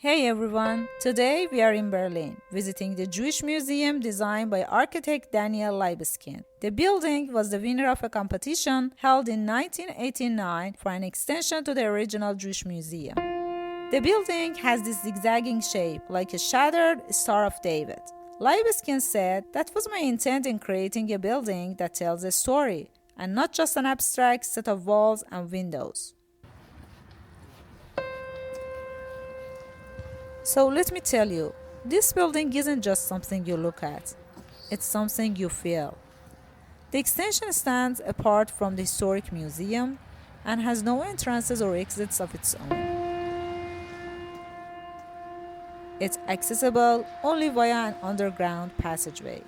Hey everyone! Today we are in Berlin, visiting the Jewish museum designed by architect Daniel Libeskind. The building was the winner of a competition held in 1989 for an extension to the original Jewish museum. The building has this zigzagging shape, like a shattered Star of David. Libeskind said, "That was my intent in creating a building that tells a story, and not just an abstract set of walls and windows." So let me tell you, this building isn't just something you look at, it's something you feel. The extension stands apart from the historic museum and has no entrances or exits of its own. It's accessible only via an underground passageway.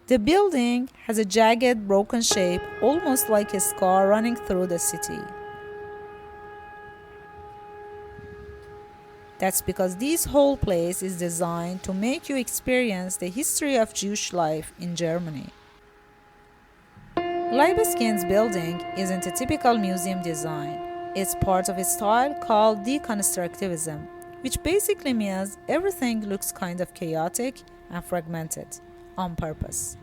The building has a jagged, broken shape, almost like a scar running through the city. That's because this whole place is designed to make you experience the history of Jewish life in Germany. Libeskind's building isn't a typical museum design. It's part of a style called Deconstructivism, which basically means everything looks kind of chaotic and fragmented. On purpose.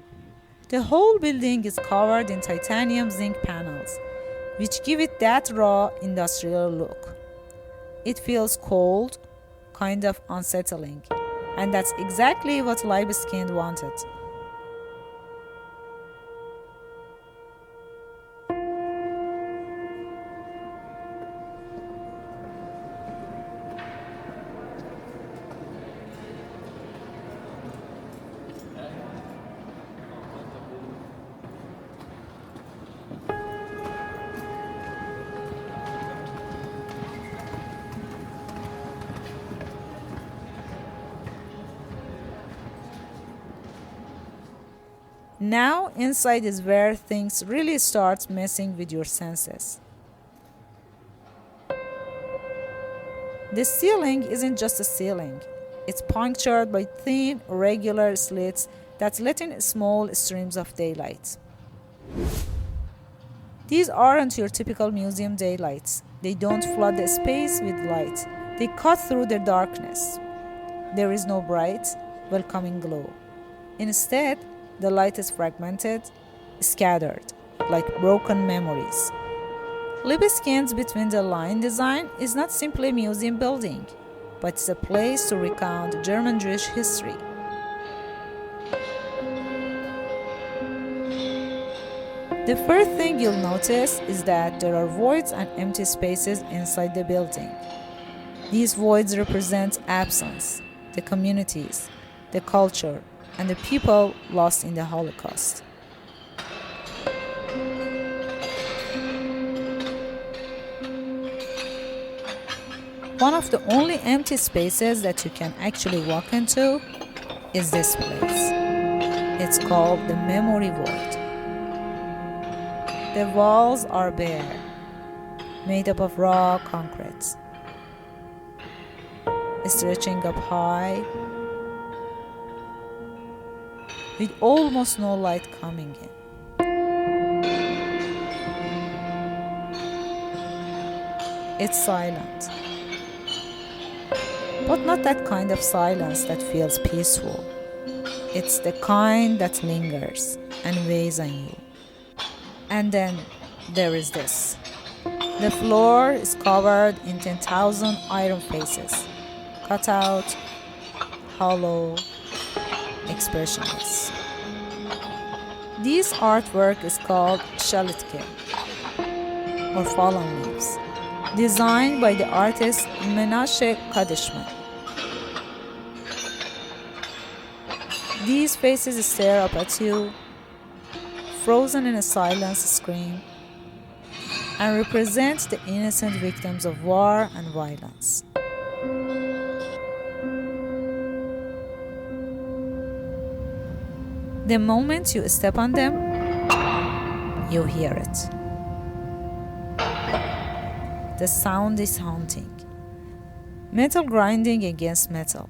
The whole building is covered in titanium zinc panels, which give it that raw industrial look. It feels cold, kind of unsettling, and that's exactly what Libeskind wanted. Now, inside is where things really start messing with your senses. The ceiling isn't just a ceiling. It's punctured by thin, regular slits that let in small streams of daylight. These aren't your typical museum daylights. They don't flood the space with light. They cut through the darkness. There is no bright, welcoming glow. Instead, the light is fragmented, scattered, like broken memories. Libeskind's Between the Line design is not simply a museum building, but it's a place to recount German Jewish history. The first thing you'll notice is that there are voids and empty spaces inside the building. These voids represent absence, the communities, the culture, and the people lost in the Holocaust. One of the only empty spaces that you can actually walk into is this place. It's called the Memory Void. The walls are bare, made up of raw concrete, stretching up high, with almost no light coming in. It's silent, but not that kind of silence that feels peaceful. It's the kind that lingers and weighs on you. And then there is this. The floor is covered in 10,000 iron faces, cut out, hollow, expressionless. This artwork is called Shalitke, or Fallen Leaves, designed by the artist Menashe Kadishman. These faces stare up at you, frozen in a silence scream, and represent the innocent victims of war and violence. The moment you step on them, you hear it. The sound is haunting. Metal grinding against metal,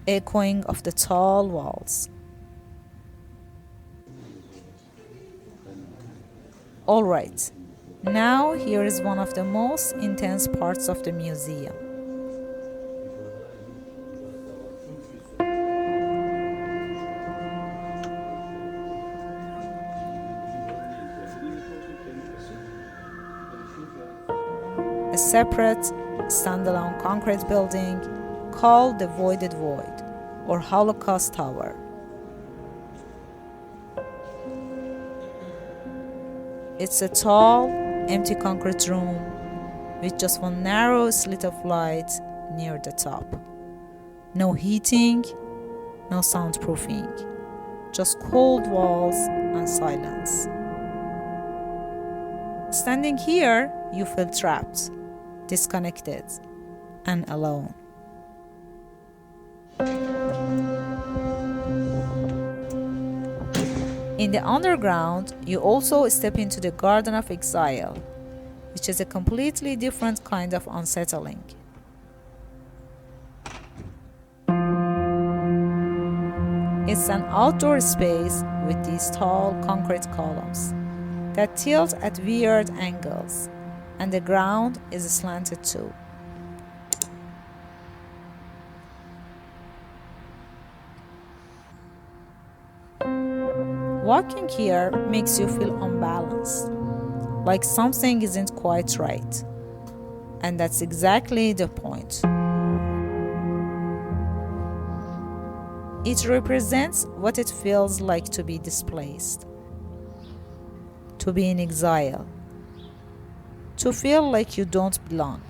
echoing of the tall walls. All right, Now, here is one of the most intense parts of the museum. A separate, standalone concrete building called the Voided Void, or Holocaust Tower. It's a tall, empty concrete room with just one narrow slit of light near the top. No heating, no soundproofing, just cold walls and silence. Standing here, you feel trapped, disconnected, and alone. In the underground, you also step into the Garden of Exile, which is a completely different kind of unsettling. It's an outdoor space with these tall concrete columns that tilt at weird angles, and the ground is slanted too. Walking here makes you feel unbalanced, like something isn't quite right. And that's exactly the point. It represents what it feels like to be displaced, to be in exile, to feel like you don't belong.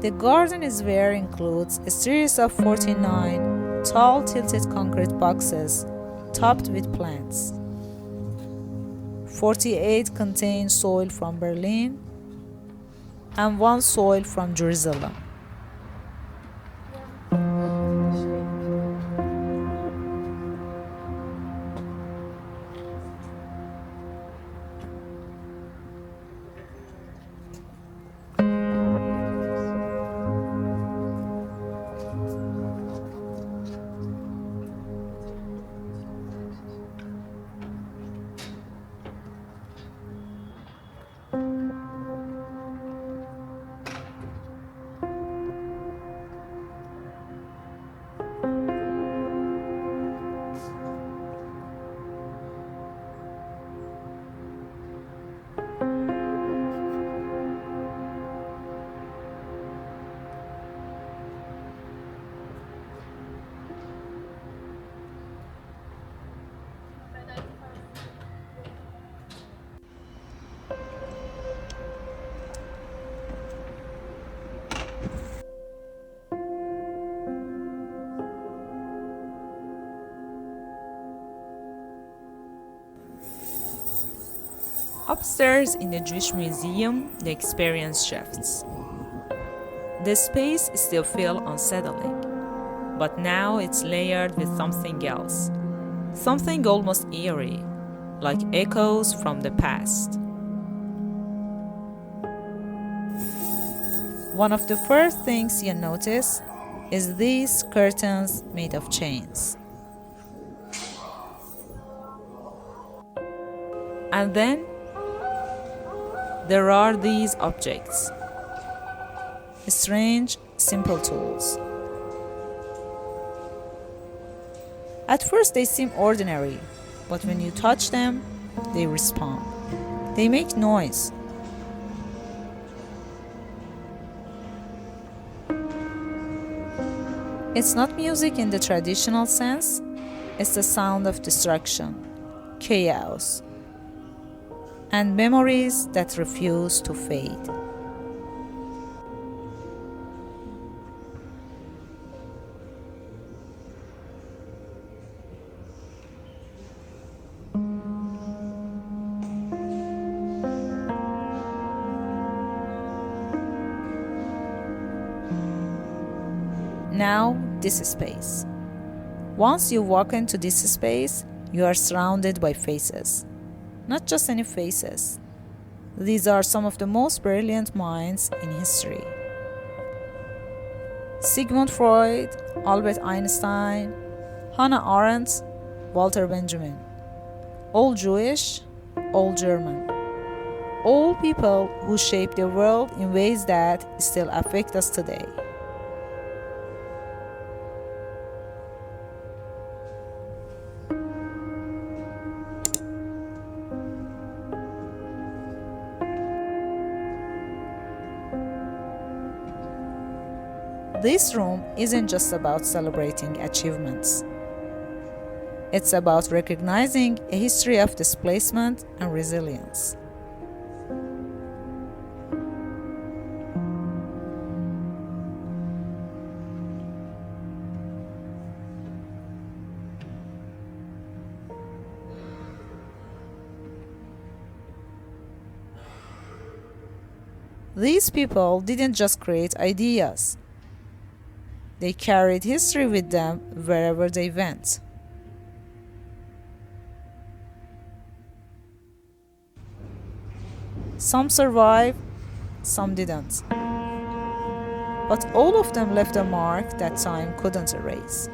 The garden is where includes a series of 49 tall tilted concrete boxes topped with plants. 48 contain soil from Berlin and 1 soil from Jerusalem. Upstairs in the Jewish Museum, the experience shifts. The space still feels unsettling, but now it's layered with something else, something almost eerie, like echoes from the past. One of the first things you notice is these curtains made of chains. And then there are these objects, strange, simple tools. At first they seem ordinary, but when you touch them, they respond. They make noise. It's not music in the traditional sense, it's the sound of destruction, chaos, and memories that refuse to fade. Now, this space. Once you walk into this space, you are surrounded by faces. Not just any faces. These are some of the most brilliant minds in history. Sigmund Freud, Albert Einstein, Hannah Arendt, Walter Benjamin. All Jewish, all German. All people who shape the world in ways that still affect us today. This room isn't just about celebrating achievements. It's about recognizing a history of displacement and resilience. These people didn't just create ideas. They carried history with them wherever they went. Some survived, some didn't. But all of them left a mark that time couldn't erase.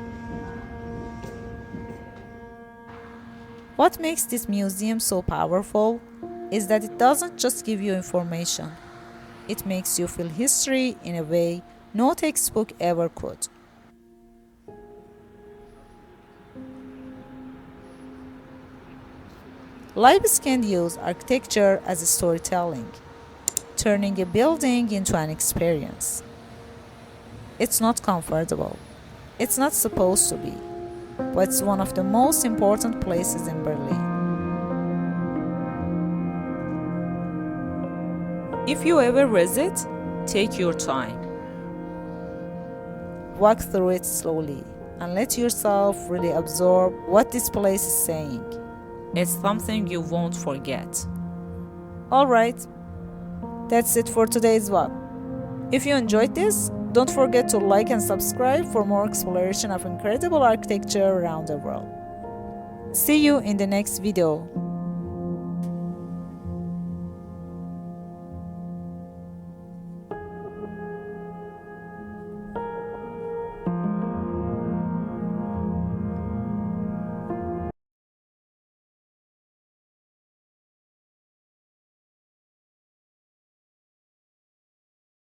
What makes this museum so powerful is that it doesn't just give you information. It makes you feel history in a way no textbook ever could. Libeskind used architecture as a storytelling, turning a building into an experience. It's not comfortable. It's not supposed to be, but it's one of the most important places in Berlin. If you ever visit, take your time. Walk through it slowly and let yourself really absorb what this place is saying. It's something you won't forget. Alright, that's it for today's vlog. If you enjoyed this, don't forget to like and subscribe for more exploration of incredible architecture around the world. See you in the next video.